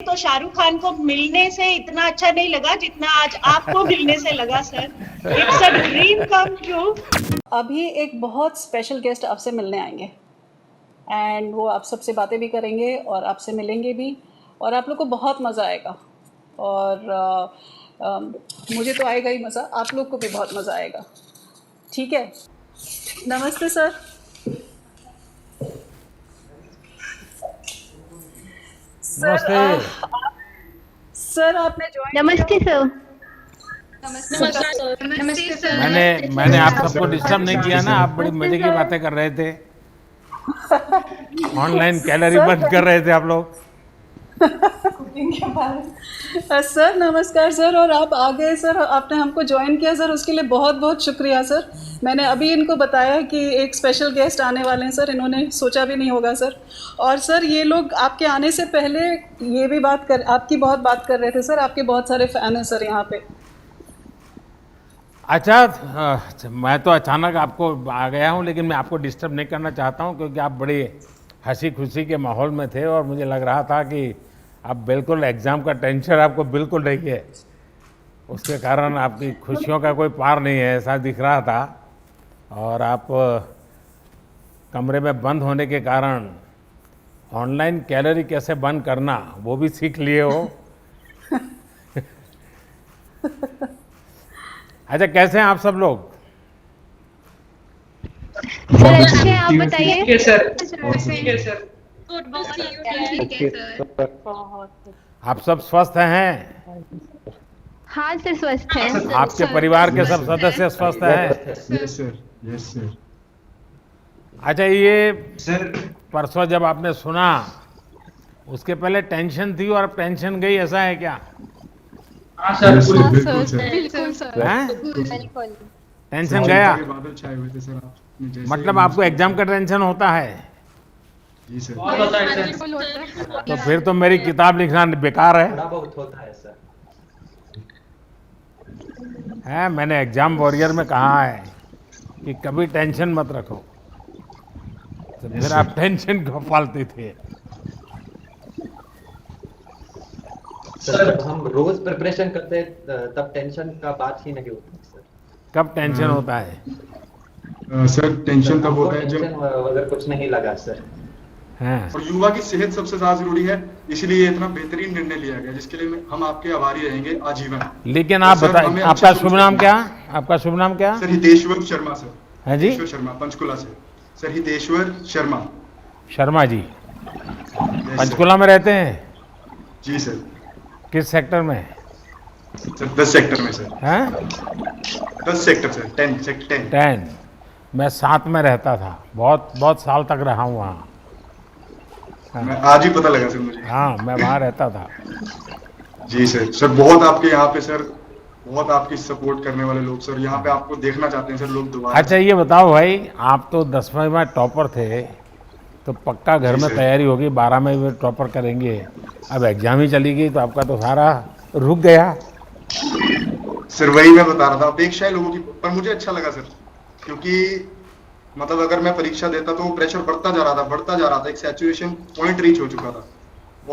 तो शाहरुख खान को मिलने से इतना अच्छा नहीं लगा जितना आज आपको मिलने से लगा sir. It's a dream come true. अभी एक बहुत स्पेशल गेस्ट आपसे मिलने आएंगे एंड वो आप सबसे बातें भी करेंगे और आपसे मिलेंगे भी और आप लोग को बहुत मज़ा आएगा और मुझे तो आएगा ही मज़ा, आप लोग को भी बहुत मज़ा आएगा। ठीक है, नमस्ते सर। नमस्ते। सर आपने ज्वाइन नमस्ते सर। नमस्ते सर। मैंने आप सबको डिस्टर्ब नहीं किया ना? आप बड़ी मजे की बातें कर रहे थे, ऑनलाइन कैलोरी बर्न कर रहे थे आप लोग। सर नमस्कार सर, और आप आ गए सर, आपने हमको ज्वाइन किया सर, उसके लिए बहुत बहुत शुक्रिया सर। मैंने अभी इनको बताया कि एक स्पेशल गेस्ट आने वाले हैं सर, इन्होंने सोचा भी नहीं होगा सर। और सर ये लोग आपके आने से पहले ये भी आपकी बहुत बात कर रहे थे सर, आपके बहुत सारे फ़ैन हैं सर यहाँ पे। अच्छा, मैं तो अचानक आपको आ गया हूँ, लेकिन मैं आपको डिस्टर्ब नहीं करना चाहता हूँ क्योंकि आप बड़ी हंसी खुशी के माहौल में थे और मुझे लग रहा था कि आप बिल्कुल एग्ज़ाम का टेंशन आपको बिल्कुल नहीं है, उसके कारण आपकी खुशियों का कोई पार नहीं है ऐसा दिख रहा था। और आप कमरे में बंद होने के कारण ऑनलाइन कैलोरी कैसे बर्न करना वो भी सीख लिए हो। अच्छा, कैसे हैं आप सब लोग? सर अच्छे हैं, आप बताइए। ठीक है सर। ठीक है सर। Good morning. ठीक है सर। आप सब स्वस्थ हैं? हाँ सर, स्वस्थ हैं। आपके परिवार के सब सदस्य स्वस्थ हैं? Yes sir, yes sir. अच्छा, ये सर परसों जब आपने सुना उसके पहले टेंशन थी और अब टेंशन गई, ऐसा है क्या? हाँ सर, बिल्कुल सर। बिल्कुल सर। हैं? टेंशन गया? के बादल छाए हुए थे सर, आपने जैसे मतलब आपको एग्जाम का टेंशन होता है? जी सर। बहुत होता है सर। तो फिर तो मेरी किताब लिखना बेकार है। थोड़ा बहुत होता है सर। मैंने एग्जाम वॉरियर में कहा है कि कभी टेंशन मत रखो, तो फिर आप टेंशन क्यों पालते थे? सर जब हम रोज प्रिपरेशन करते हैं तब टेंशन का बात ही नहीं होती सर। कब टेंशन होता है? सर टेंशन तब हमको होता है जब टेंशन अगर कुछ नहीं लगा सर। हैं? और युवा की सेहत सबसे ज्यादा जरूरी है, इसलिए ये इतना बेहतरीन निर्णय लिया गया जिसके लिए हम आपके आभारी रहेंगे आजीवन। लेकिन तो आप सर, बताइए, हमें आपका अच्छी शुभ सोच नाम रखनी क्या? आपका शुभ नाम क्या? Sir Hiteshwar Sharma sir. है जी? हितेश्वर शर्मा, पंचकुला से। सर हितेश्वर शर्मा। शर्मा जी यस पंचकुला में रहते हैं? सर। जी सर। किस सेक्टर में? सर 10 सेक्टर में सर। हैं? 10 सेक्टर सर, 10 सेक्टर 10। 10। मैं 7 में रहता था, बहुत बहुत साल तक रहा हूँ वहाँ। मैं आज ही पता लगा सर मुझे। हाँ, मैं वहाँ रहता था। जी सर। सर बहुत आपके यहाँ पे सर, बहुत आपकी सपोर्ट करने वाले लोग सर यहाँ पे आपको देखना चाहते हैं सर लोग दोबारा। अच्छा, ये बताओ भाई, आप तो 10वीं में टॉपर थे, तो पक्का घर जी में सर। तैयारी होगी, 12 में भी टॉपर करेंगे। अब एग्जाम ही चली गई तो आपका तो सारा रुक गया। सर वही मैं बता रहा था, अपेक्षाएं लोगों की, पर मुझे अच्छा लगा सर, क्योंकि मतलब अगर मैं परीक्षा देता तो वो प्रेशर बढ़ता जा रहा था, एक सैचुरेशन पॉइंट रीच हो चुका था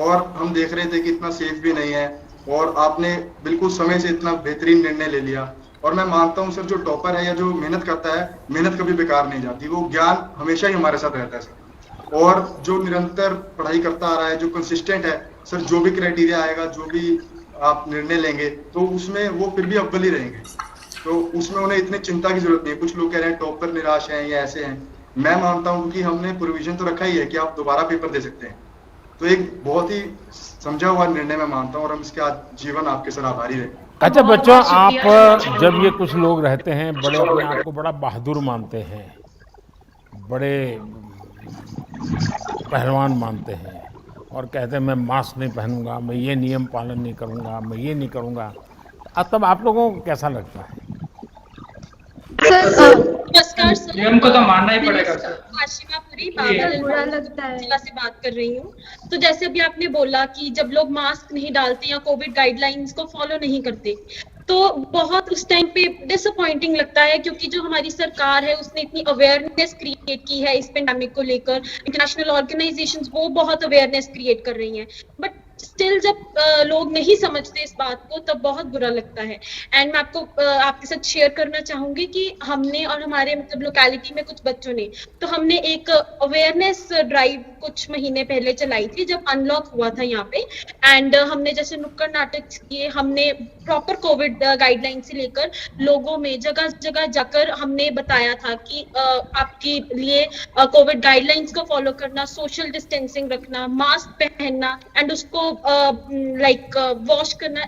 और हम देख रहे थे कि इतना सेफ भी नहीं है। और आपने बिल्कुल समय से इतना बेहतरीन निर्णय ले लिया और मैं मानता हूँ सर, जो टॉपर है या जो मेहनत करता है, मेहनत कभी बेकार नहीं जाती, वो ज्ञान हमेशा ही हमारे साथ रहता है सर। और जो निरंतर पढ़ाई करता आ रहा है, जो कंसिस्टेंट है सर, जो भी क्राइटेरिया आएगा, जो भी आप निर्णय लेंगे तो उसमें वो फिर भी अव्वल ही रहेंगे, तो उसमें उन्हें इतनी चिंता की जरूरत नहीं है। कुछ लोग कह रहे हैं टॉपर निराश हैं या ऐसे हैं, मैं मानता हूं कि हमने प्रोविजन तो रखा ही है कि आप दोबारा पेपर दे सकते हैं, तो एक बहुत ही समझा हुआ निर्णय मैं मानता हूं और हम इसके आज जीवन आपके सर आभारी रहे। अच्छा बच्चों, आप जब ये कुछ लोग रहते हैं बड़े अपने आप को बड़ा बहादुर मानते हैं, बड़े पहलवान मानते हैं और कहते हैं मैं मास्क नहीं पहनूंगा, मैं ये नियम पालन नहीं करूंगा, मैं ये नहीं करूंगा, तब आप लोगों को कैसा लगता है? नमस्कार सर। नियम को तो मानना ही पड़ेगा सर। आशिमापुरी बुरा लगता है, जिला से बात कर रही हूँ। तो जैसे अभी आपने बोला कि जब लोग मास्क नहीं डालते या कोविड गाइडलाइंस को फॉलो नहीं करते, तो बहुत उस टाइम पे डिसअपॉइंटिंग लगता है, क्योंकि जो हमारी सरकार है उसने इतनी अवेयरनेस क्रिएट की है इस पेंडेमिक को लेकर, इंटरनेशनल ऑर्गेनाइजेशंस वो बहुत अवेयरनेस क्रिएट कर रही हैं, बट स्टिल जब लोग नहीं समझते इस बात को तब बहुत बुरा लगता है। एंड मैं आपको आपके साथ शेयर करना चाहूंगी कि हमने और हमारे मतलब लोकेलिटी में कुछ बच्चों ने तो हमने एक अवेयरनेस ड्राइव कुछ महीने पहले चलाई थी जब अनलॉक हुआ था यहाँ पे। एंड हमने जैसे नुक्कड़ नाटक किए, हमने प्रॉपर कोविड गाइडलाइन से लेकर लोगों में जगह जगह जाकर हमने बताया था कि आपके लिए कोविड गाइडलाइंस को फॉलो करना, सोशल डिस्टेंसिंग रखना, मास्क पहनना एंड उसको लाइक वॉश करना,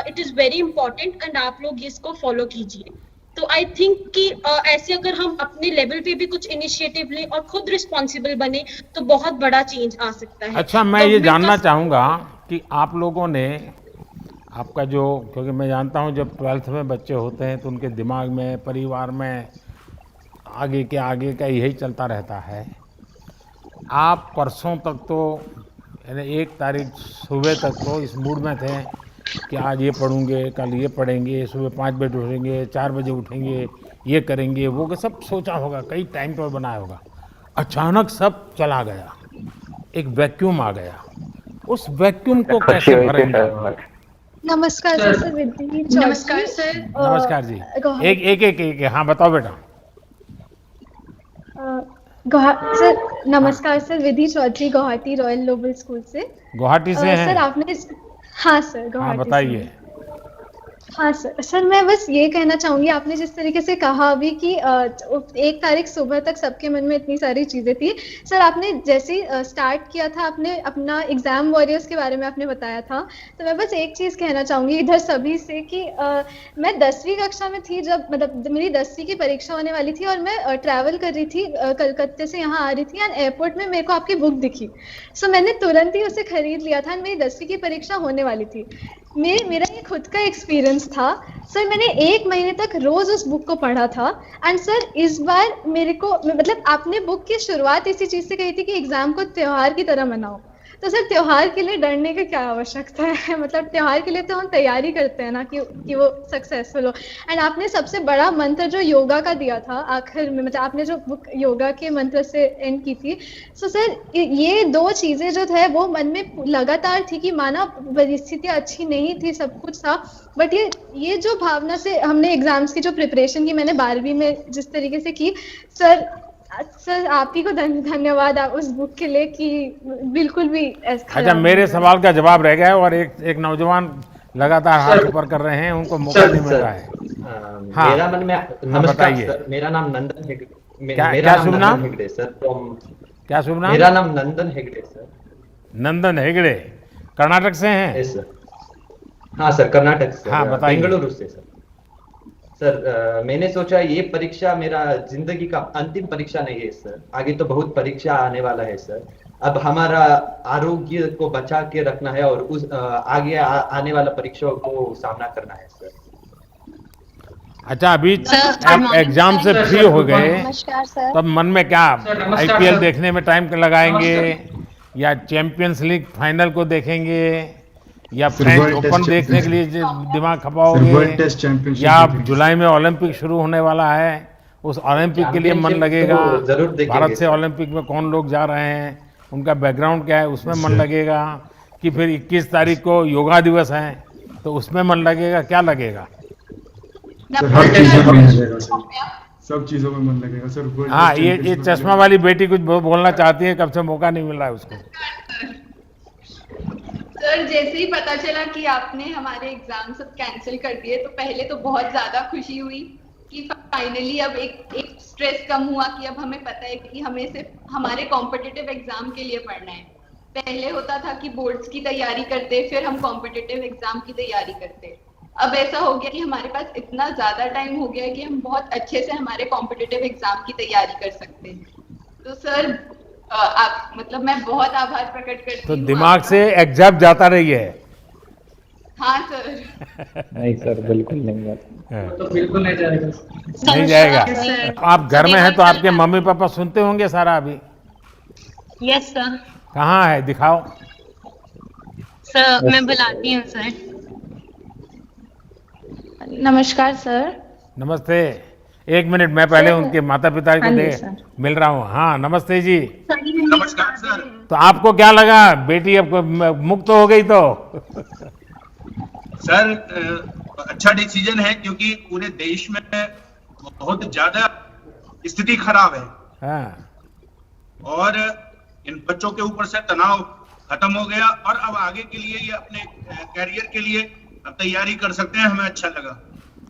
it is very important and आप लोग इसको फॉलो कीजिए। तो आई थिंक कि ऐसे अगर हम अपने लेवल पे भी कुछ इनिशिएटिव लें और खुद रिस्पॉन्सिबल बने तो बहुत बड़ा चेंज आ सकता है। अच्छा, मैं ये जानना चाहूँगा कि आप लोगों ने आपका जो, क्योंकि मैं जानता हूँ जब 12th में बच्चे होते हैं तो उनके दिमाग में, परिवार में आगे का यही चलता रहता है। आप परसों तक तो यानी 1 तारीख सुबह तक तो इस मूड में थे कि आज ये पढ़ूंगे, कल ये पढ़ेंगे, सुबह 5 बजे उठेंगे, 4 बजे उठेंगे, ये करेंगे, वो सब सोचा होगा, कई टाइम टेबल बनाया होगा। अचानक सब चला गया, एक वैक्यूम आ गया। उस वैक्यूम को कैसे भरेंगे? नमस्कार सर, विधि नमस्कार सर। नमस्कार जी। एक हाँ बताओ बेटा। सर नमस्कार sir, Vidhi Chaudhary Guwahati royal global school से। गुवाहाटी से हैं? सर आपने हाँ सर हाँ गुवाहाटी बताइए। से। हाँ सर मैं बस ये कहना चाहूंगी, आपने जिस तरीके से कहा अभी कि 1 तारीख सुबह तक सबके मन में इतनी सारी चीजें थी। सर आपने जैसे ही स्टार्ट किया था, आपने अपना एग्जाम वॉरियर्स के बारे में आपने बताया था, तो मैं बस एक चीज कहना चाहूंगी इधर सभी से कि मैं 10वीं कक्षा में थी जब मतलब मेरी 10वीं की परीक्षा होने वाली थी और मैं ट्रैवल कर रही थी, कलकत्ते से यहाँ आ रही थी एंड एयरपोर्ट में मेरे को आपकी बुक दिखी। सो मैंने तुरंत ही उसे खरीद लिया था। मेरी 10वीं की परीक्षा होने वाली थी। मेरा ये खुद का एक्सपीरियंस था सर, मैंने 1 महीने तक रोज उस बुक को पढ़ा था। एंड सर इस बार मेरे को मतलब आपने बुक की शुरुआत इसी चीज से कही थी कि एग्जाम को त्योहार की तरह मनाओ। तो सर त्योहार के लिए डरने की क्या आवश्यकता है? मतलब त्योहार के लिए तो हम तैयारी करते हैं ना कि वो सक्सेसफुल हो। एंड आपने सबसे बड़ा मंत्र जो योगा का दिया था आखिर में, मतलब आपने जो बुक योगा के मंत्र से एंड की थी। सो सर ये 2 चीजें जो थे वो मन में लगातार थी कि माना परिस्थितियाँ अच्छी नहीं थी, सब कुछ था, बट ये जो भावना से हमने एग्जाम्स की जो प्रिपरेशन की मैंने 12वीं में जिस तरीके से की, सर आप ही को धन्यवाद आप उस बुक के लिए कि बिल्कुल भी अच्छा, मेरे सवाल का जवाब रह गया है और एक नौजवान लगातार हाथ ऊपर कर रहे हैं, उनको मौका नहीं मिल रहा है। हाँ, मेरा मन में नमस्कार सर, मेरा नाम नंदन हेगड़े। क्या शुभ नाम? हेगड़े सर। क्या शुभ नाम? मेरा नाम नंदन हेगड़े सर। नंदन हेगड़े कर्नाटक से हैं? सर हाँ सर, कर्नाटक से। हाँ बताइए। बेंगलुरु से सर। सर मैंने सोचा ये परीक्षा मेरा जिंदगी का अंतिम परीक्षा नहीं है सर, आगे तो बहुत परीक्षा आने वाला है सर। अब हमारा आरोग्य को बचा के रखना है और उस आगे आने वाला परीक्षाओं को सामना करना है सर। अच्छा, अभी एग्जाम से फ्री हो गए तब मन में क्या आईपीएल देखने में टाइम लगाएंगे या चैंपियंस लीग फाइनल को देखेंगे या फ्रेंच ओपन देखने के लिए दिमाग खपाओगे या जुलाई में ओलंपिक शुरू होने वाला है उस ओलंपिक के लिए मन लगेगा? भारत से ओलंपिक में कौन लोग जा रहे हैं, उनका बैकग्राउंड क्या है, उसमें मन लगेगा? कि फिर 21 तारीख को योगा दिवस है तो उसमें मन लगेगा? क्या लगेगा? सब चीजों में मन लगेगा सर। हाँ, ये चश्मा वाली बेटी कुछ बोलना चाहती है, कब से मौका नहीं मिल रहा है उसको। सर जैसे ही पता चला कि आपने हमारे एग्जाम सब कैंसिल कर दिए तो पहले तो बहुत ज्यादा खुशी हुई कि फाइनली अब एक स्ट्रेस कम हुआ कि अब हमें पता है कि हमें सिर्फ हमारे कॉम्पिटिटिव एग्जाम के लिए पढ़ना है। पहले होता था कि बोर्ड्स की तैयारी करते फिर हम कॉम्पिटिटिव एग्जाम की तैयारी करते। अब ऐसा हो गया कि हमारे पास इतना ज्यादा टाइम हो गया है कि हम बहुत अच्छे से हमारे कॉम्पिटिटिव एग्जाम की तैयारी कर सकते हैं। तो सर आप मतलब मैं बहुत आभार प्रकट करती हूँ। तो दिमाग से एग्जाम जाता रही है? हाँ सर। नहीं सर, बिल्कुल नहीं जाता। तो बिल्कुल नहीं जाएगा। नहीं जाएगा। आप घर में हैं तो आपके मम्मी पापा सुनते होंगे सारा अभी? Yes sir. कहाँ है, दिखाओ। सर मैं बुलाती हूँ सर। नमस्कार सर। नमस्ते। 1 मिनट, मैं पहले उनके माता पिता को मिल रहा हूँ। हाँ नमस्ते जी। नमस्कार सर। तो आपको क्या लगा बेटी अब मुक्त हो गई तो? सर अच्छा डिसीजन है, क्योंकि पूरे देश में बहुत ज्यादा स्थिति खराब है। हाँ। और इन बच्चों के ऊपर से तनाव खत्म हो गया और अब आगे के लिए ये अपने कैरियर के लिए अब तैयारी कर सकते हैं। हमें अच्छा लगा।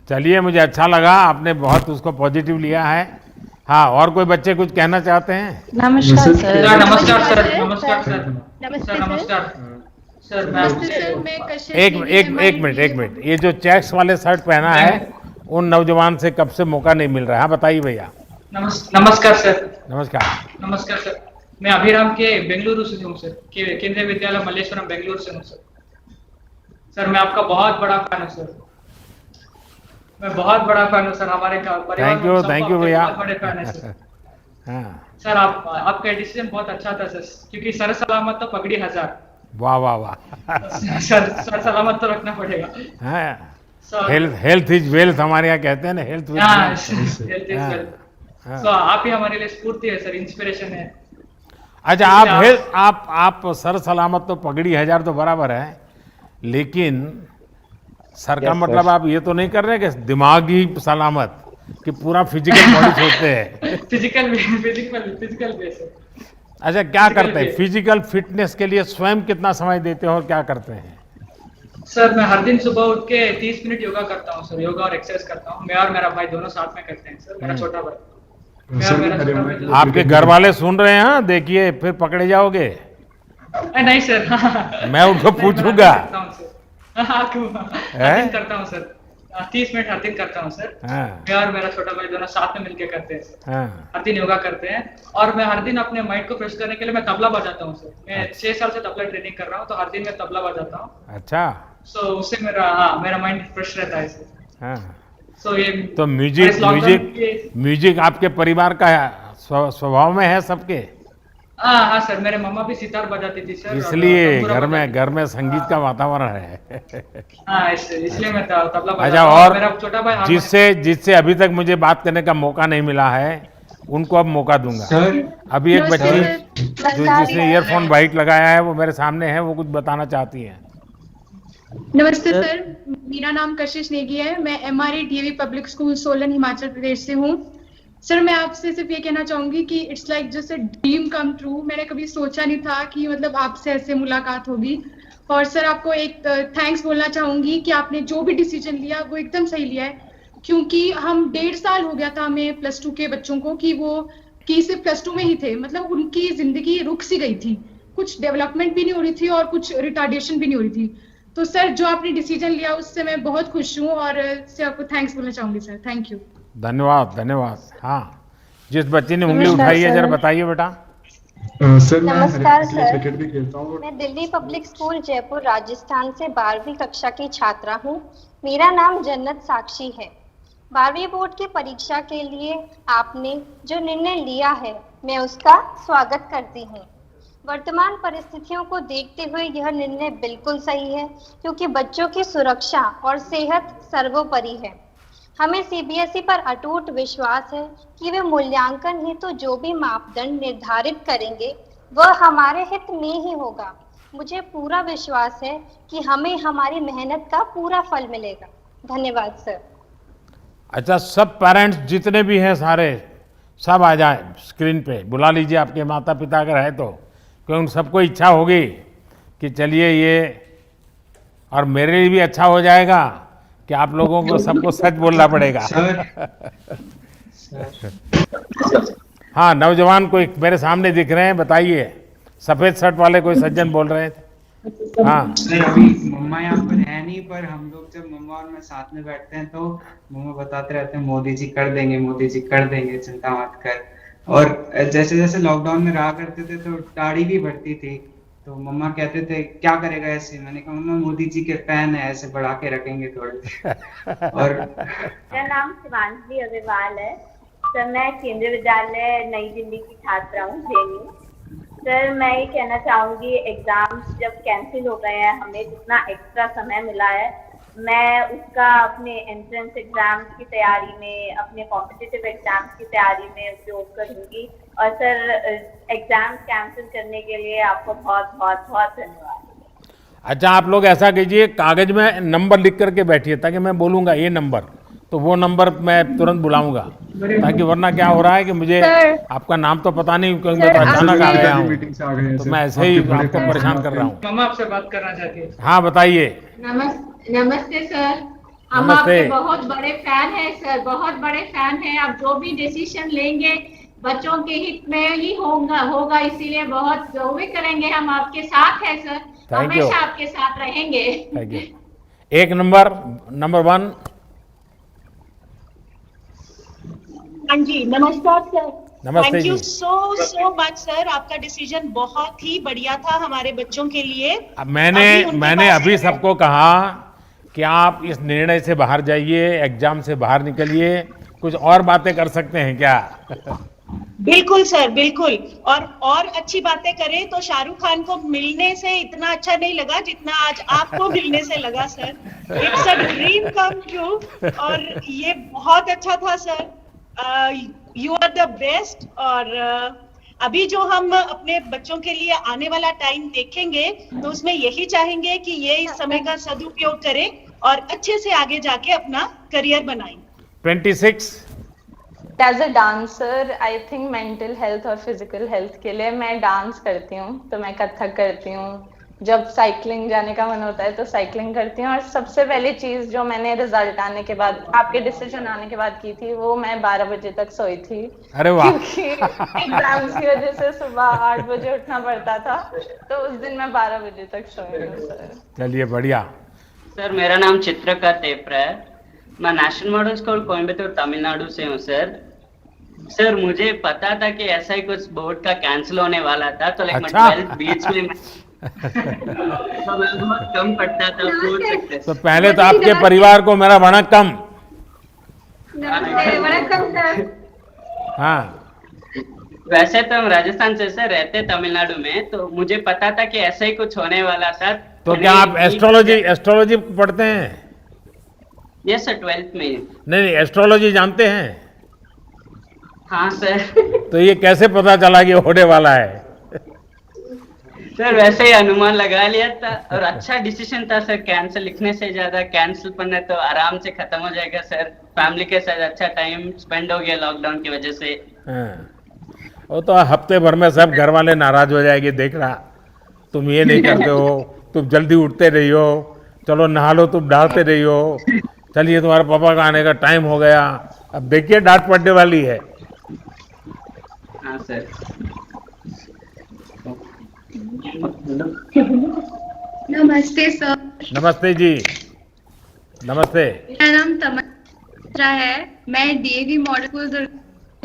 चलिए, मुझे अच्छा लगा, आपने बहुत उसको पॉजिटिव लिया है। हाँ, और कोई बच्चे कुछ कहना चाहते हैं? नमस्कार सर। नमस्कार सर। नमस्कार सर। नमस्ते सर नमस्कार सर। नमस्ते सर, मैं कशिश एक नेगी, एक हमारी एक मिनट, एक मिनट। ये जो चेक्स वाले शर्ट पहना है, उन नौजवान से कब से मौका नहीं मिल रहा है? हाँ, बताइए भैया। नमस्कार सर। नमस्कार। नमस्कार सर। मैं अभिराम के बेंगलुरु से हूँ सर, केंद्रीय विद्यालय मल्लेश्वरम बेंगलुरु से हूँ सर। सर मैं आपका बहुत बड़ा फैन हूँ सर, मैं बहुत बड़ा फैन हूँ सर। हमारे परिवार में सबको थैंक यू आपके भैया। बहुत बड़े फैन है सर। हाँ, सर आपका डिसीजन बहुत अच्छा था सर, क्योंकि सर सलामत तो पगड़ी 1000। वाह वाह वाह। सर सलामत तो रखना पड़ेगा। हाँ, सर हेल्थ इज वेल्थ, हमारे यहाँ कहते हैं ना, हेल्थ इज हाँ, वेल्थ। health is हाँ, wealth। हाँ। So, आप ही हमारे लिए स्फूर्ति है सर, इंस्पिरेशन है। अच्छा, आप सर सलामत तो पगड़ी 1000 तो बराबर है, लेकिन सर का मतलब आप ये तो नहीं कर रहे कि दिमाग ही सलामत, कि पूरा फिजिकल बॉडी सोचते हैं? फिजिकल बेस है। अच्छा, क्या Physical करते हैं base। फिजिकल फिटनेस के लिए? स्वयं कितना समय देते हैं और क्या करते हैं? सर मैं हर दिन सुबह उठ के 30 मिनट योगा करता हूँ सर, योगा और एक्सरसाइज करता हूँ। मैं और मेरा भाई दोनों साथ में करते हैं सर, मेरा छोटा भाई। मैं और मेरा छोटा भाई आपके घर वाले सुन रहे हैं? हाँ, देखिए फिर पकड़े जाओगे। नहीं सर। मैं उनको पूछूंगा। करता हूँ सर, 30 मिनट हर दिन करता हूँ सर। हाँ, मैं और मेरा छोटा भाई दोनों साथ में मिलके करते हैं सर। हाँ, हर दिन योगा करते हैं। और मैं हर दिन अपने माइंड को फ्रेश करने के लिए मैं तबला बजाता हूँ सर। मैं 6 साल से तबला ट्रेनिंग कर रहा हूँ, तो हर दिन मैं तबला बजाता हूँ। अच्छा। सो उससे मेरा माइंड फ्रेश रहता है सर। हाँ, सो ये तो म्यूजिक आपके परिवार का स्वभाव में है सबके? हाँ सर, मेरे मम्मा भी सितार बजाती थी सर, इसलिए घर में संगीत का वातावरण है। हाँ, इसलिए मैं तबला बजाता अच्छा, हूँ। और मेरा छोटा भाई जिससे अभी तक मुझे बात करने का मौका नहीं मिला है, उनको अब मौका दूंगा। अभी एक बच्ची जिसने ईयरफोन वाइट लगाया है, वो मेरे सामने है, वो कुछ बताना चाहती है। नमस्ते सर, मेरा नाम कशिश नेगी है। मैं MRE DAV public school Solan Himachal Pradesh से हूँ। सर मैं आपसे सिर्फ ये कहना चाहूंगी कि it's like just a dream come true. मैंने कभी सोचा नहीं था कि मतलब आपसे ऐसे मुलाकात होगी। और सर आपको एक थैंक्स बोलना चाहूंगी कि आपने जो भी डिसीजन लिया वो एकदम सही लिया है, क्योंकि हम 1.5 साल हो गया था हमें +2 के बच्चों को कि सिर्फ +2 में ही थे, मतलब उनकी जिंदगी रुक सी गई थी, कुछ डेवलपमेंट भी नहीं हो रही थी और कुछ रिटार्डेशन भी नहीं हो रही थी। तो सर जो आपने डिसीजन लिया उससे मैं बहुत खुश हूँ और इससे आपको थैंक्स बोलना चाहूंगी सर। Thank you. धन्यवाद। हाँ, जिस बच्ची ने उंगली उठाई है, जरा बताइए बेटा। सर नमस्कार सर, क्रिकेट भी खेलता हूँ। मैं दिल्ली पब्लिक स्कूल जयपुर राजस्थान से 12वीं कक्षा की छात्रा हूँ। मेरा नाम जन्नत साक्षी है। 12वीं बोर्ड की परीक्षा के लिए आपने जो निर्णय लिया है, मैं उसका स्वागत करती हूँ। वर्तमान परिस्थितियों को देखते हुए यह निर्णय बिल्कुल सही है, क्योंकि बच्चों की सुरक्षा और सेहत सर्वोपरि है। हमें CBSE पर अटूट विश्वास है कि वे मूल्यांकन हेतु जो भी मापदंड निर्धारित करेंगे वह हमारे हित में ही होगा। मुझे पूरा विश्वास है कि हमें हमारी मेहनत का पूरा फल मिलेगा। धन्यवाद सर। अच्छा, सब पेरेंट्स जितने भी हैं सारे, सब आ जाए स्क्रीन पे, बुला लीजिए आपके माता पिता अगर है तो, क्योंकि उन सबको इच्छा होगी कि चलिए ये, और मेरे लिए भी अच्छा हो जाएगा कि आप लोगों को सबको सच बोलना पड़ेगा। हाँ, नौजवान कोई मेरे सामने दिख रहे हैं, बताइए। सफेद शर्ट वाले कोई सज्जन बोल रहे थे। हाँ सर, अभी मम्मा यहाँ पर है नहीं, पर हम लोग जब मम्मा और मैं साथ में बैठते हैं तो मम्मा बताते रहते हैं मोदी जी कर देंगे, मोदी जी कर देंगे, चिंता मत कर। और जैसे जैसे लॉकडाउन में रहा करते थे तो दाढ़ी भी बढ़ती थी, तो मम्मा कहते थे क्या करेगा ऐसे। मैंने कहा मम्मा मोदी जी के फैन है, ऐसे बढ़ा के रखेंगे थोड़े। और मेरा नाम शिवांशी अग्रवाल है सर, मैं केंद्रीय विद्यालय नई दिल्ली की छात्रा हूँ, जेएनयू। सर मैं ये कहना चाहूंगी, एग्जाम्स जब कैंसिल हो गए हैं, हमें जितना एक्स्ट्रा समय मिला है मैं उसका अपने एंट्रेंस एग्जाम्स की तैयारी में, अपने कॉम्पिटिटिव एग्जाम्स की तैयारी में उपयोग करूंगी। और सर, एग्जाम्स कैंसिल करने के लिए आपको बहुत बहुत बहुत धन्यवाद। अच्छा, आप लोग ऐसा कीजिए, कागज में नंबर लिख करके बैठिए, ताकि मैं बोलूँगा ये नंबर, तो वो नंबर मैं तुरंत बुलाऊंगा, ताकि वरना क्या हो रहा है कि मुझे आपका नाम तो पता नहीं, क्योंकि मैं तो अचानक आ गया हूँ, तो मैं ऐसे ही आपको परेशान कर रहा हूँ। मम्मा आपसे बात करना चाहती है। हाँ, बताइए। नमस्ते सर, हम नमस्ते। आपके बहुत बड़े फैन हैं सर, बहुत बड़े फैन हैं। आप जो भी डिसीजन लेंगे बच्चों के हित में ही होगा, इसीलिए बहुत जो भी करेंगे हम आपके साथ हैं सर, हमेशा आपके साथ रहेंगे। Thank you. एक नंबर 1। हाँ जी, नमस्कार सर। नमस्ते थैंक यू जी। सो मच सर, आपका डिसीजन बहुत ही बढ़िया था हमारे बच्चों के लिए। अब मैंने अभी सबको कहा कि आप इस निर्णय से बाहर जाइए, एग्जाम से बाहर निकलिए, कुछ और बातें कर सकते हैं क्या? बिल्कुल सर, बिल्कुल। और अच्छी बातें करें तो शाहरुख खान को मिलने से इतना अच्छा नहीं लगा जितना आज आपको मिलने से लगा sir. It's a dream come true, और ये बहुत अच्छा था सर। You are the best. और अभी जो हम अपने बच्चों के लिए आने वाला टाइम देखेंगे तो उसमें यही चाहेंगे कि ये इस समय का सदुपयोग करें और अच्छे से आगे जाके अपना करियर बनाएं। 26। As a dancer I think mental health और फिजिकल हेल्थ के लिए मैं डांस करती हूँ, तो मैं कथक करती हूँ। जब साइकिलिंग जाने का मन होता है तो साइकिलिंग करती हूँ। और सबसे पहली चीज जो मैंने रिजल्ट आने के बाद, आपके डिसीजन आने के बाद की थी, वो मैं 12 बजे तक सोई थी। अरे वाह। क्योंकि एग्जाम्स की वजह से सुबह 8 बजे उठना पड़ता था, तो उस दिन मैं 12 बजे तक सोई हूँ सर। चलिए, बढ़िया। सर, मेरा नाम चित्रका तेपरा है। मैं national model school Coimbatore Tamil Nadu से हूँ सर। सर, मुझे पता था कि ऐसा ही कुछ बोर्ड का कैंसिल होने वाला था, तो मैं 12th बीच में तो मैं बहुत कम पढ़ता था, सोच सकते। तो पहले तो आपके परिवार को मेरा वणक्कम। वणक्कम सर। हाँ, वैसे तो हम राजस्थान से सर रहते तमिलनाडु में, तो मुझे पता था कि ऐसा ही कुछ होने वाला था। तो क्या आप एस्ट्रोलॉजी पढ़ते हैं? यस सर, 12th में। नहीं, एस्ट्रोलॉजी जानते हैं? हाँ सर। तो ये कैसे पता चला कि होने वाला है? सर, वैसे ही अनुमान लगा लिया था, और अच्छा डिसीजन था सर। कैंसिल लिखने से ज्यादा कैंसिल पढ़ने तो आराम से खत्म हो जाएगा सर। फैमिली के साथ अच्छा टाइम स्पेंड हो गया लॉकडाउन की वजह से। वो तो हफ्ते भर में सब घर वाले नाराज हो जाएंगे, देख रहा तुम ये नहीं करते हो, तुम जल्दी उठते रही हो, चलो नहा लो, तुम डालते रही हो, चलिए तुम्हारे पापा का आने का टाइम हो गया। अब देखिए डांट पड़ने वाली है। हाँ सर। नमस्ते सर। नमस्ते जी। नमस्ते। मेरा नाम तमन्ना है। मैं DAV model school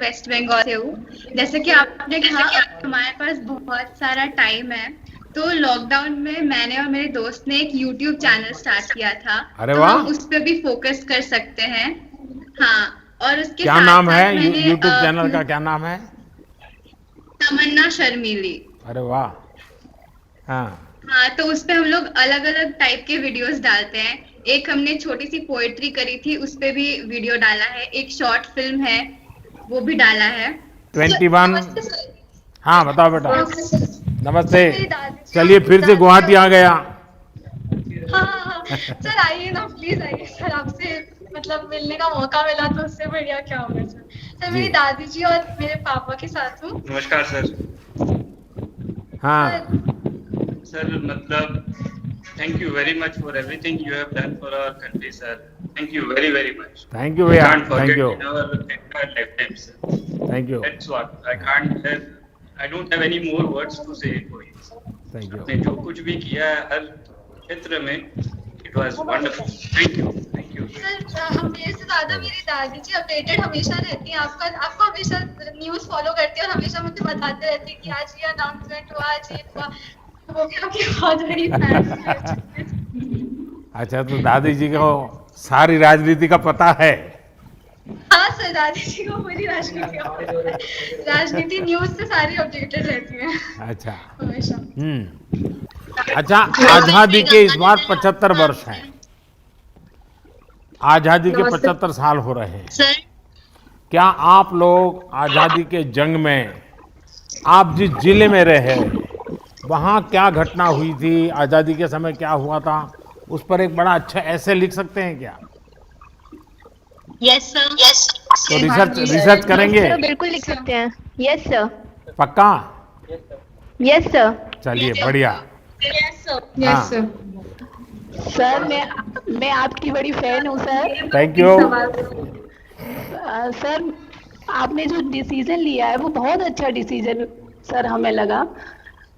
West Bengal से हूँ। जैसे कि आपने कहा हमारे पास बहुत सारा टाइम है, तो लॉकडाउन में मैंने और मेरे दोस्त ने एक यूट्यूब चैनल स्टार्ट किया था। अरे तो वाह। हम उस पर भी फोकस कर सकते हैं। हाँ, और उसके क्या साथ नाम है मैंने, यूट्यूब चैनल का? क्या नाम है? तमन्ना शर्मीली। अरे वाह। हाँ, तो उस पे हम लोग अलग अलग टाइप के वीडियोस डालते हैं। एक हमने छोटी सी पोएट्री करी थी, उस पे भी वीडियो डाला है। एक शॉर्ट फिल्म है, वो भी डाला है। 21। हाँ, बताओ बेटा। नमस्ते। चलिए, फिर से गुवाहाटी आ गया। हाँ सर, आइए ना, प्लीज आइए सर। आपसे मतलब मिलने का मौका मिला तो उससे बढ़िया क्या होगा सर। सर, मेरी दादी जी और मेरे पापा के साथ हूँ। नमस्कार सर। हाँ सर, मतलब thank you very much for everything you have done for our country, sir. Thank you very, very much. Thank you भैया। Can't forget Thank you। in our entire lifetime, sir. Thank you। That's what I don't have any more words to say for you. Thank you। आपने जो कुछ भी किया है हर क्षेत्र में, it was wonderful. Thank you, thank you. Sir, मेरे से ज्यादा मेरी दादी जी अपडेटेड हमेशा रहती हैं। आपको हमेशा न्यूज फॉलो करती है और हमेशा मुझे बताते रहती है कि आज ये अनाउंसमेंट हुआ, आज ये हुआ। वो भी आपकी बहुत बड़ी फैन है। अच्छा, तो दादी जी को सारी राजनीति का पता है? हाँ सर, दादी जी को पूरी राजनीति का पता है। राजनीति न्यूज से सारी अपडेटेड रहती है अच्छा। हमेशा। अच्छा, आजादी के इस बार 75 वर्ष हैं। आज़ादी के नमस्ते। 75 साल हो रहे हैं। सर क्या आप लोग आज़ादी के जंग में, आप जिस जिले में रहे, वहाँ क्या घटना हुई थी, आज़ादी के समय क्या हुआ था, उस पर एक बड़ा अच्छा ऐसे लिख सकते हैं क्या? यस सर तो रिसर्च करेंगे? सर बिल्कुल लिख सकते हैं। यस सर पक्का? यस सर चलिए बढ़िया। यस सर हाँ। सर मैं आपकी बड़ी फैन हूँ सर। Thank you. सर आपने जो डिसीजन लिया है वो बहुत अच्छा डिसीजन सर हमें लगा।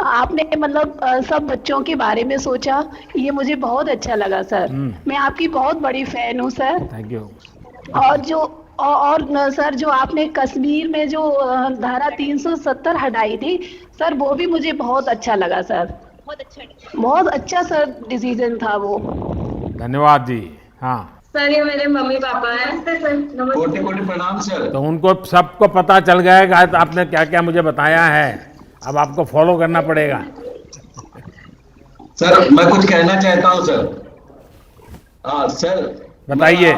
आपने मतलब सब बच्चों के बारे में सोचा, ये मुझे बहुत अच्छा लगा सर। मैं आपकी बहुत बड़ी फैन हूँ सर। Thank you. और सर जो आपने कश्मीर में जो धारा 370 हटाई थी सर, वो भी मुझे बहुत अच्छा लगा सर। बहुत अच्छा सर डिसीजन था वो। धन्यवाद जी। हाँ सर ये मेरे मम्मी पापा हैं। कोटि कोटि प्रणाम सर। तो उनको सबको पता चल गया है कि आज आपने क्या क्या मुझे बताया है, अब आपको फॉलो करना पड़ेगा। सर मैं कुछ कहना चाहता हूँ सर। हाँ सर बताइए।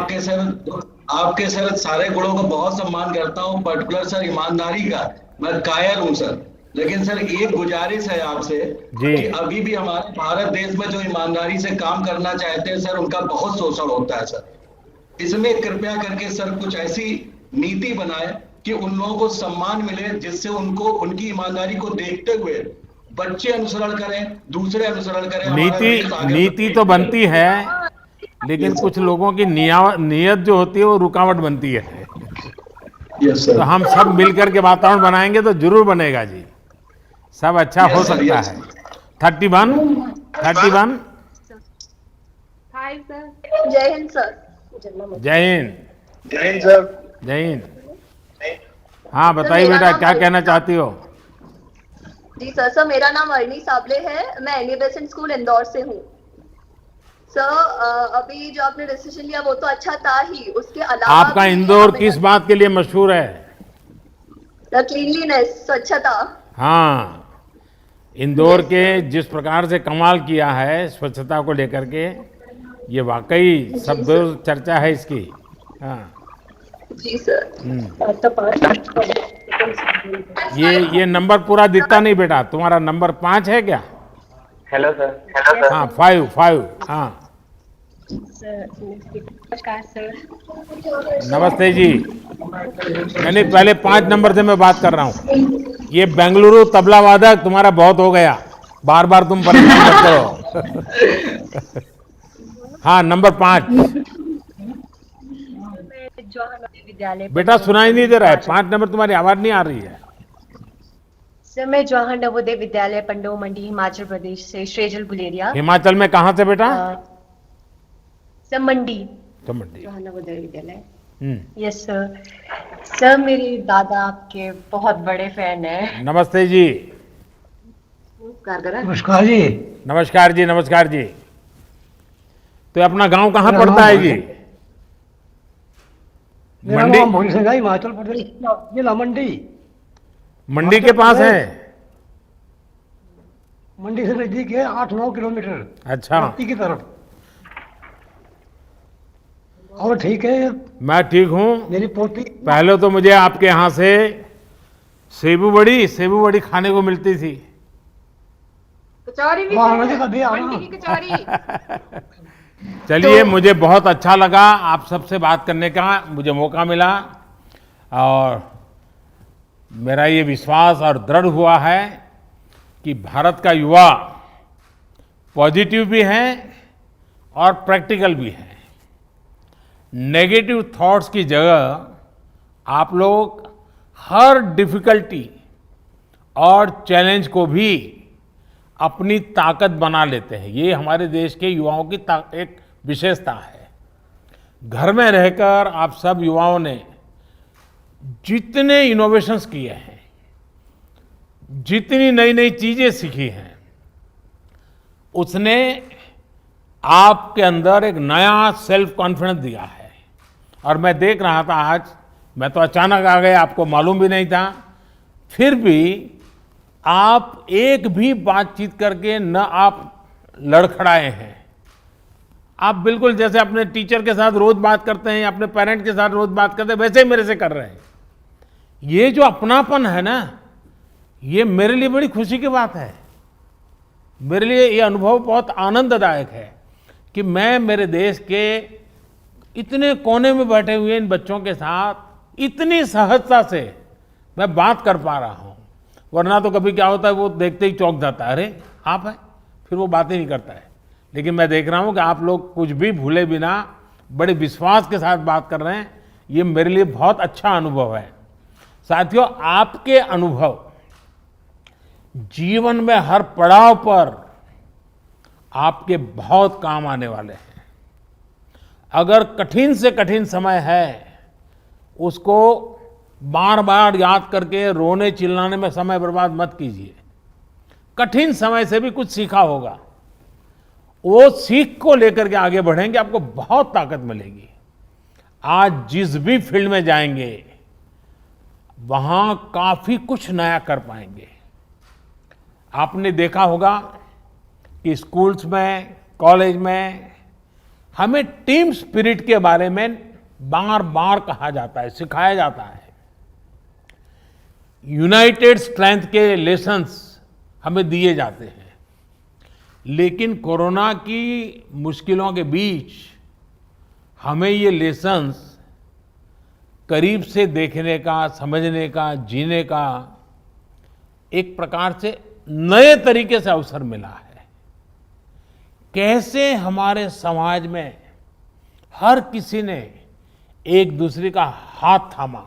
आपके सर सारे गुणों का बहुत सम्मान करता हूँ, पर्टिकुलर सर ईमानदारी का मैं कायल हूँ सर। लेकिन सर एक गुजारिश है आपसे कि अभी भी हमारे भारत देश में जो ईमानदारी से काम करना चाहते हैं सर, उनका बहुत शोषण होता है सर। इसमें कृपया करके सर कुछ ऐसी नीति बनाए कि उन लोगों को सम्मान मिले, जिससे उनको उनकी ईमानदारी को देखते हुए बच्चे अनुसरण करें, दूसरे अनुसरण करें। नीति तो बनती है, लेकिन कुछ लोगों की नियत जो होती है वो रुकावट बनती है। तो हम सब मिलकर के वातावरण बनाएंगे तो जरूर बनेगा जी, सब अच्छा हो सकता है। 31 हाय सर। जय हिंद सर। जय हिंद। जय हिंद सर। जय हिंद। हाँ बताइए बेटा, क्या कहना चाहती हो? जी सर मेरा नाम अर्नी साबले है, मैं एनी बेसेंट स्कूल इंदौर से हूँ। सर अभी जो आपने डिसीजन लिया वो तो अच्छा था ही, उसके अलावा आपका इंदौर किस बात के लिए मशहूर है? क्लीनलीनेस, स्वच्छता। हाँ, इंदौर के जिस प्रकार से कमाल किया है स्वच्छता को लेकर के, ये वाकई सब चर्चा है इसकी। हाँ जी सर। ये नंबर पूरा दिखता नहीं बेटा, तुम्हारा नंबर 5 है क्या? Hello sir. हाँ 5। हाँ नमस्कार सर। नमस्ते जी। नहीं पहले 5 नंबर से मैं बात कर रहा हूँ। ये बेंगलुरु तबला वादक तुम्हारा बहुत हो गया, बार बार तुम परेशान करते हो। हाँ नंबर 5। बेटा सुनाई नहीं दे रहा है, 5 नंबर तुम्हारी आवाज नहीं आ रही है। सर मैं जवाहर नवोदय विद्यालय पंडो मंडी हिमाचल प्रदेश से श्रेजल गुलेरिया। हिमाचल में कहाँ से बेटा? सर मंडी। तो मंडी Jawahar Navodaya Vidyalaya. Yes sir. Sir मेरे दादा आपके बहुत बड़े फैन हैं। नमस्ते जी। नमस्कार जी। नमस्कार जी। नमस्कार जी। तो अपना गांव कहाँ पड़ता है जी? मंडी। हिमाचल प्रदेश जिला मंडी। मंडी के पास है? मंडी से नजदीक है, 8-9 किलोमीटर। अच्छा की तरफ। और ठीक है? मैं ठीक हूँ। मेरी पोती। पहले तो मुझे आपके यहाँ से सेबू बड़ी खाने को मिलती थी। कचौरी भी मंडी की कचौरी। चलिए मुझे बहुत अच्छा लगा आप सबसे बात करने का मुझे मौका मिला, और मेरा ये विश्वास और दृढ़ हुआ है कि भारत का युवा पॉजिटिव भी है और प्रैक्टिकल भी है। नेगेटिव थॉट्स की जगह आप लोग हर डिफिकल्टी और चैलेंज को भी अपनी ताकत बना लेते हैं। ये हमारे देश के युवाओं की एक विशेषता है। घर में रहकर आप सब युवाओं ने जितने इनोवेशंस किए हैं, जितनी नई नई चीजें सीखी हैं, उसने आपके अंदर एक नया सेल्फ कॉन्फिडेंस दिया है। और मैं देख रहा था आज, मैं तो अचानक आ गया, आपको मालूम भी नहीं था, फिर भी आप एक भी बातचीत करके न आप लड़खड़ाए हैं। आप बिल्कुल जैसे अपने टीचर के साथ रोज बात करते हैं, अपने पेरेंट के साथ रोज बात करते हैं, वैसे ही मेरे से कर रहे हैं। ये जो अपनापन है ना, ये मेरे लिए बड़ी खुशी की बात है। मेरे लिए ये अनुभव बहुत आनंददायक है कि मैं मेरे देश के इतने कोने में बैठे हुए इन बच्चों के साथ इतनी सहजता से मैं बात कर पा रहा हूँ। वरना तो कभी क्या होता है, वो देखते ही चौंक जाता है, अरे आप हैं, फिर वो बातें नहीं करता है। लेकिन मैं देख रहा हूँ कि आप लोग कुछ भी भूले बिना बड़े विश्वास के साथ बात कर रहे हैं। ये मेरे लिए बहुत अच्छा अनुभव है। साथियों, आपके अनुभव जीवन में हर पड़ाव पर आपके बहुत काम आने वाले हैं। अगर कठिन से कठिन समय है, उसको बार बार याद करके रोने चिल्लाने में समय बर्बाद मत कीजिए। कठिन समय से भी कुछ सीखा होगा, वो सीख को लेकर के आगे बढ़ेंगे, आपको बहुत ताकत मिलेगी। आज जिस भी फील्ड में जाएंगे वहां काफी कुछ नया कर पाएंगे। आपने देखा होगा कि स्कूल्स में, कॉलेज में हमें टीम स्पिरिट के बारे में बार बार कहा जाता है, सिखाया जाता है। यूनाइटेड स्ट्रेंथ के लेसन्स हमें दिए जाते हैं। लेकिन कोरोना की मुश्किलों के बीच हमें ये लेसन्स करीब से देखने का, समझने का, जीने का एक प्रकार से नए तरीके से अवसर मिला है। कैसे हमारे समाज में हर किसी ने एक दूसरे का हाथ थामा,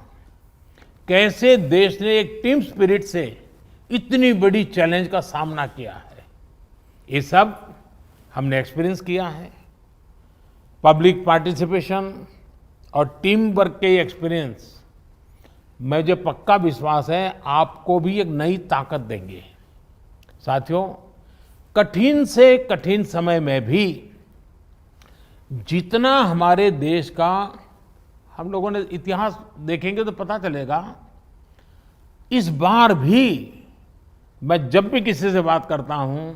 कैसे देश ने एक टीम स्पिरिट से इतनी बड़ी चैलेंज का सामना किया है, ये सब हमने एक्सपीरियंस किया है। पब्लिक पार्टिसिपेशन और टीम वर्क के एक्सपीरियंस, मुझे पक्का विश्वास है आपको भी एक नई ताकत देंगे। साथियों, कठिन से कठिन समय में भी जितना हमारे देश का हम लोगों ने इतिहास देखेंगे तो पता चलेगा, इस बार भी मैं जब भी किसी से बात करता हूं,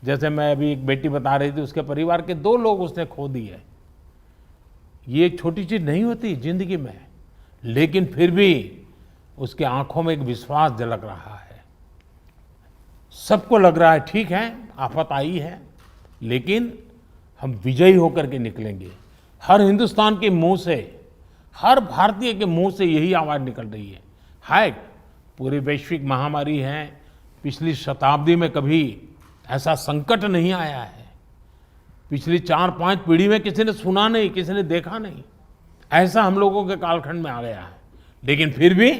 जैसे मैं अभी एक बेटी बता रही थी, उसके परिवार के 2 लोग उसने खो दिए। ये एक छोटी चीज नहीं होती जिंदगी में, लेकिन फिर भी उसके आंखों में एक विश्वास झलक रहा है। सबको लग रहा है ठीक है, आफत आई है, लेकिन हम विजयी होकर के निकलेंगे। हर हिंदुस्तान के मुंह से, हर भारतीय के मुंह से यही आवाज निकल रही है। हाय, पूरी वैश्विक महामारी है, पिछली शताब्दी में कभी ऐसा संकट नहीं आया है। पिछली 4-5 पीढ़ी में किसी ने सुना नहीं, किसी ने देखा नहीं, ऐसा हम लोगों के कालखंड में आ गया है। लेकिन फिर भी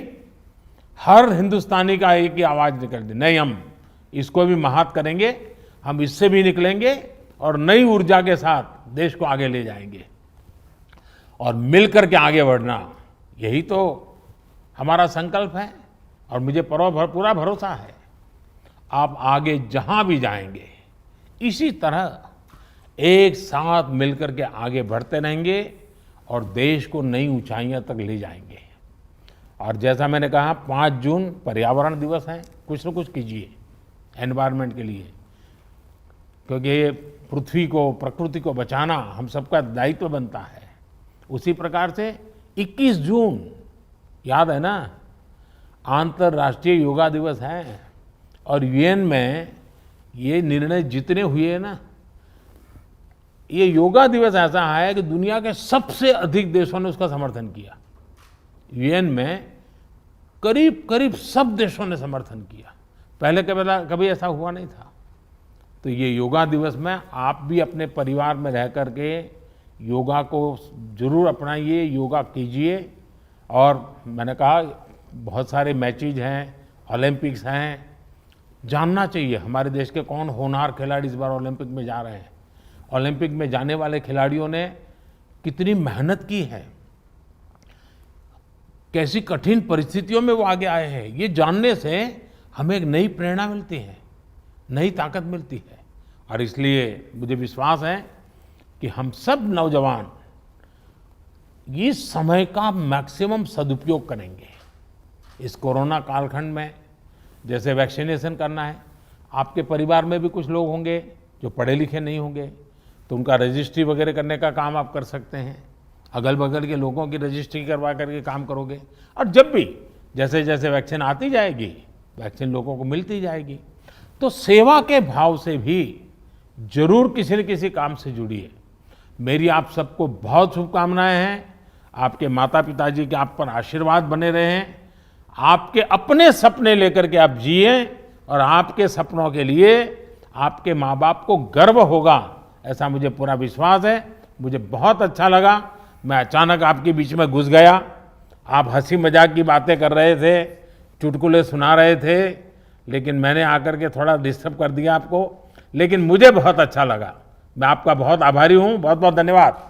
हर हिंदुस्तानी का एक ही आवाज निकल दी, नहीं हम इसको भी महात करेंगे, हम इससे भी निकलेंगे और नई ऊर्जा के साथ देश को आगे ले जाएंगे और मिलकर के आगे बढ़ना, यही तो हमारा संकल्प है। और मुझे पूरा भरोसा है आप आगे जहां भी जाएंगे इसी तरह एक साथ मिलकर के आगे बढ़ते रहेंगे और देश को नई ऊंचाइयां तक ले जाएंगे। और जैसा मैंने कहा, 5 जून पर्यावरण दिवस है, कुछ न कुछ कीजिए एनवायरनमेंट के लिए, क्योंकि ये पृथ्वी को, प्रकृति को बचाना हम सबका दायित्व बनता है। उसी प्रकार से 21 जून याद है ना, अंतर्राष्ट्रीय योगा दिवस है और यूएन में ये निर्णय जितने हुए ना, ये योगा दिवस ऐसा है कि दुनिया के सबसे अधिक देशों ने उसका समर्थन किया। यूएन में करीब करीब सब देशों ने समर्थन किया, पहले कभी ऐसा हुआ नहीं था। तो ये योगा दिवस में आप भी अपने परिवार में रह करके योगा को जरूर अपनाइए, योगा कीजिए। और मैंने कहा बहुत सारे मैचेज हैं, ओलंपिक्स हैं, जानना चाहिए हमारे देश के कौन होनहार खिलाड़ी इस बार ओलंपिक में जा रहे हैं। ओलंपिक में जाने वाले खिलाड़ियों ने कितनी मेहनत की है, कैसी कठिन परिस्थितियों में वो आगे आए हैं, ये जानने से हमें एक नई प्रेरणा मिलती है, नई ताकत मिलती है। और इसलिए मुझे विश्वास है कि हम सब नौजवान इस समय का मैक्सिमम सदुपयोग करेंगे। इस कोरोना कालखंड में जैसे वैक्सीनेशन करना है, आपके परिवार में भी कुछ लोग होंगे जो पढ़े लिखे नहीं होंगे, तो उनका रजिस्ट्री वगैरह करने का काम आप कर सकते हैं, अगल बगल के लोगों की रजिस्ट्री करवा करके काम करोगे। और जब भी जैसे जैसे वैक्सीन आती जाएगी, वैक्सीन लोगों को मिलती जाएगी, तो सेवा के भाव से भी जरूर किसी न किसी काम से जुड़िए। मेरी आप सबको बहुत शुभकामनाएं हैं। आपके माता पिताजी के आप पर आशीर्वाद बने रहें, आपके अपने सपने लेकर के आप जिए और आपके सपनों के लिए आपके माँ बाप को गर्व होगा, ऐसा मुझे पूरा विश्वास है। मुझे बहुत अच्छा लगा, मैं अचानक आपके बीच में घुस गया, आप हंसी मजाक की बातें कर रहे थे, चुटकुले सुना रहे थे, लेकिन मैंने आकर के थोड़ा डिस्टर्ब कर दिया आपको, लेकिन मुझे बहुत अच्छा लगा। मैं आपका बहुत आभारी हूँ, बहुत बहुत धन्यवाद।